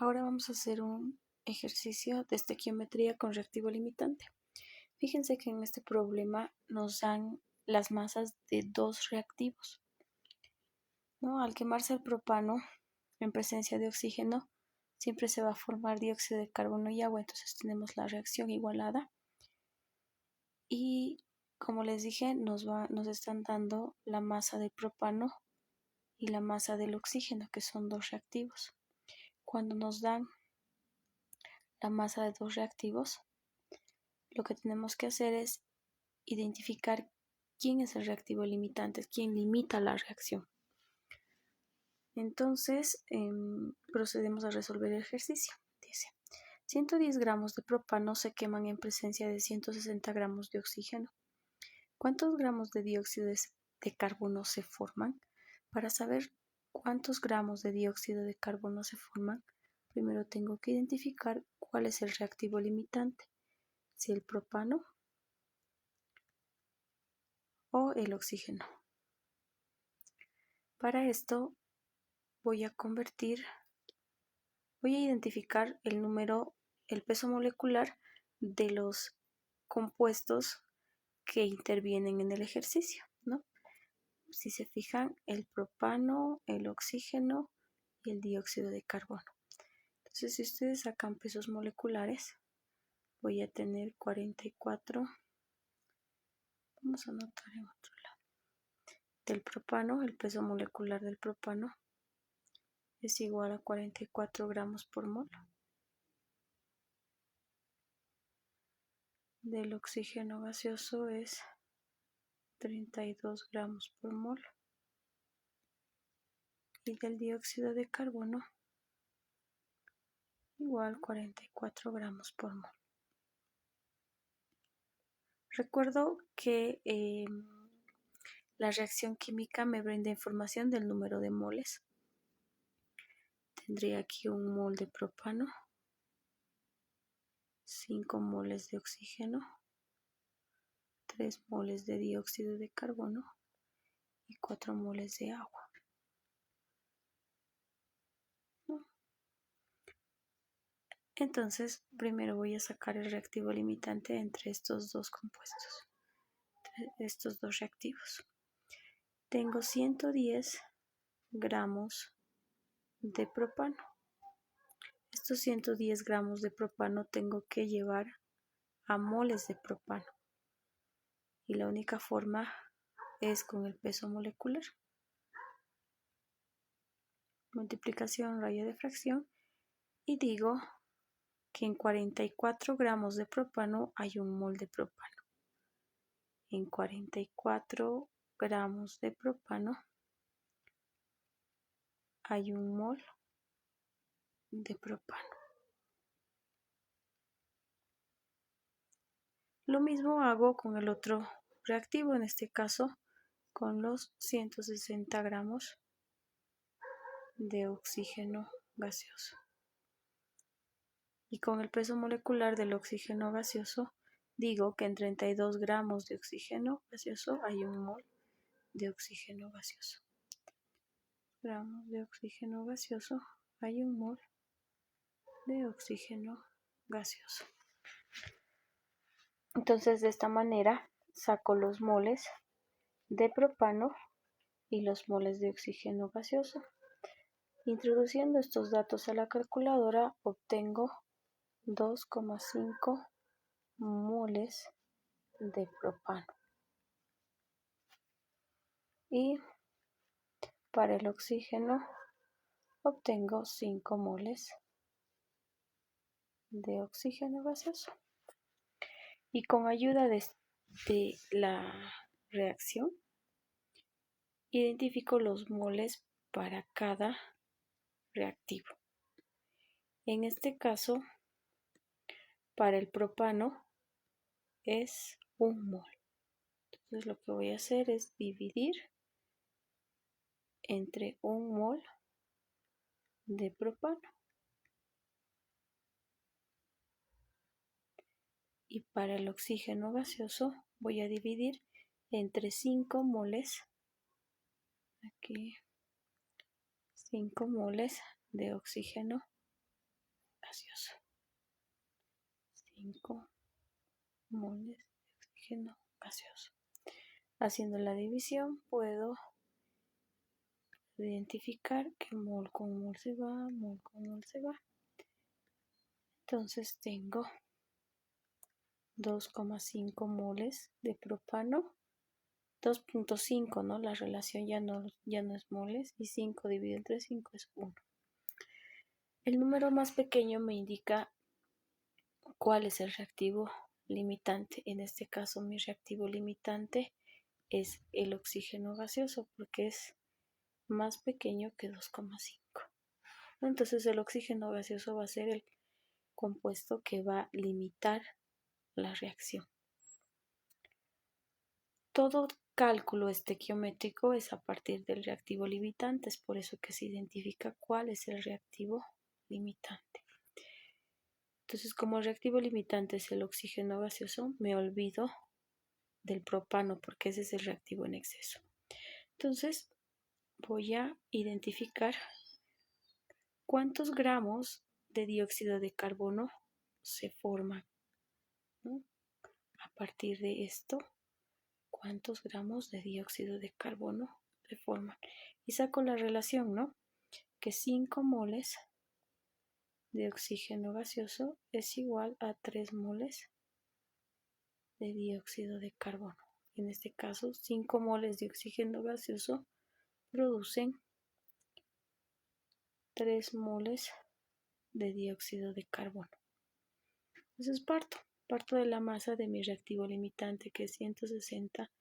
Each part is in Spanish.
Ahora vamos a hacer un ejercicio de estequiometría con reactivo limitante. Fíjense que en este problema nos dan las masas de dos reactivos, ¿no? Al quemarse el propano en presencia de oxígeno, siempre se va a formar dióxido de carbono y agua, entonces tenemos la reacción igualada. Y como les dije, nos están dando la masa del propano y la masa del oxígeno, que son dos reactivos. Cuando nos dan la masa de dos reactivos, lo que tenemos que hacer es identificar quién es el reactivo limitante, quién limita la reacción. Entonces, procedemos a resolver el ejercicio. Dice, 110 gramos de propano se queman en presencia de 160 gramos de oxígeno. ¿Cuántos gramos de dióxido de carbono se forman? Para saber cuántos gramos de dióxido de carbono se forman, primero tengo que identificar cuál es el reactivo limitante, si el propano o el oxígeno. Para esto voy a identificar el peso molecular de los compuestos que intervienen en el ejercicio, ¿no? Si se fijan, el propano, el oxígeno y el dióxido de carbono. Entonces, si ustedes sacan pesos moleculares, voy a tener 44, vamos a anotar en otro lado, del propano, el peso molecular del propano es igual a 44 gramos por mol. Del oxígeno gaseoso es 32 gramos por mol. Y del dióxido de carbono igual 44 gramos por mol. Recuerdo que la reacción química me brinda información del número de moles. Tendría aquí un mol de propano, 5 moles de oxígeno, 3 moles de dióxido de carbono y 4 moles de agua. Entonces, primero voy a sacar el reactivo limitante entre estos dos compuestos, estos dos reactivos. Tengo 110 gramos de propano. Estos 110 gramos de propano tengo que llevar a moles de propano. Y la única forma es con el peso molecular. Multiplicación, raya de fracción. Y digo que en 44 gramos de propano hay un mol de propano. En 44 gramos de propano hay un mol de propano. Lo mismo hago con el otro reactivo, en este caso con los 160 gramos de oxígeno gaseoso. Y con el peso molecular del oxígeno gaseoso, digo que en 32 gramos de oxígeno gaseoso hay un mol de oxígeno gaseoso. Gramos de oxígeno gaseoso hay un mol de oxígeno gaseoso. Entonces, de esta manera saco los moles de propano y los moles de oxígeno gaseoso. Introduciendo estos datos a la calculadora, obtengo 2,5 moles de propano. Y para el oxígeno obtengo 5 moles de oxígeno gaseoso. Y con ayuda de la reacción, identifico los moles para cada reactivo. En este caso, para el propano es 1 mol. Entonces lo que voy a hacer es dividir entre 1 mol de propano. Y para el oxígeno gaseoso voy a dividir entre 5 moles, aquí 5 moles de oxígeno gaseoso. 5 moles de oxígeno gaseoso. Haciendo la división puedo identificar que mol con mol se va, mol con mol se va. Entonces tengo 2,5 moles de propano, 2,5, ¿no? La relación ya no es moles, y 5 dividido entre 5 es 1. El número más pequeño me indica cuál es el reactivo limitante. En este caso mi reactivo limitante es el oxígeno gaseoso porque es más pequeño que 2,5. Entonces el oxígeno gaseoso va a ser el compuesto que va a limitar la reacción. Todo cálculo estequiométrico es a partir del reactivo limitante, es por eso que se identifica cuál es el reactivo limitante. Entonces, como el reactivo limitante es el oxígeno gaseoso, me olvido del propano porque ese es el reactivo en exceso. Entonces, voy a identificar cuántos gramos de dióxido de carbono se forman, ¿no? A partir de esto, cuántos gramos de dióxido de carbono se forman. Y saco la relación, ¿no? Que 5 moles de oxígeno gaseoso es igual a 3 moles de dióxido de carbono. En este caso, 5 moles de oxígeno gaseoso producen 3 moles de dióxido de carbono. Entonces parto de la masa de mi reactivo limitante, que es 160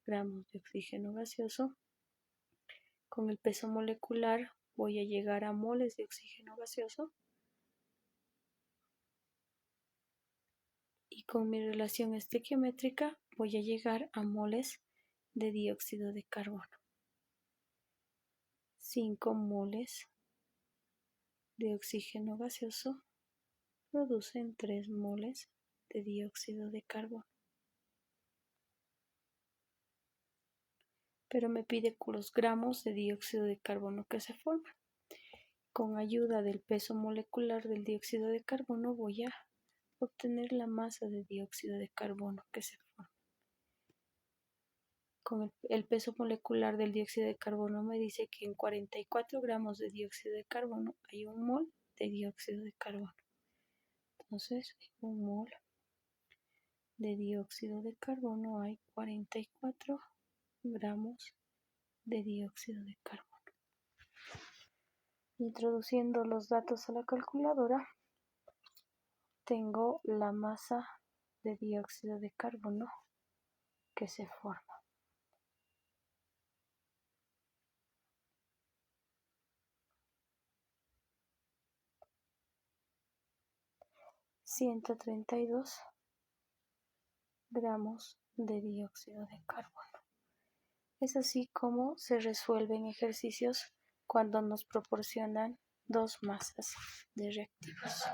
gramos de oxígeno gaseoso. Con el peso molecular voy a llegar a moles de oxígeno gaseoso. Y con mi relación estequiométrica voy a llegar a moles de dióxido de carbono. 5 moles de oxígeno gaseoso producen 3 moles de dióxido de carbono. Pero me pide los gramos de dióxido de carbono que se forman. Con ayuda del peso molecular del dióxido de carbono voy a obtener la masa de dióxido de carbono que se forma. Con el peso molecular del dióxido de carbono me dice que en 44 gramos de dióxido de carbono hay 1 mol de dióxido de carbono. Entonces, en 1 mol de dióxido de carbono hay 44 gramos de dióxido de carbono. Introduciendo los datos a la calculadora, tengo la masa de dióxido de carbono que se forma. (132 gramos de dióxido de carbono). Es así como se resuelven ejercicios cuando nos proporcionan dos masas de reactivos.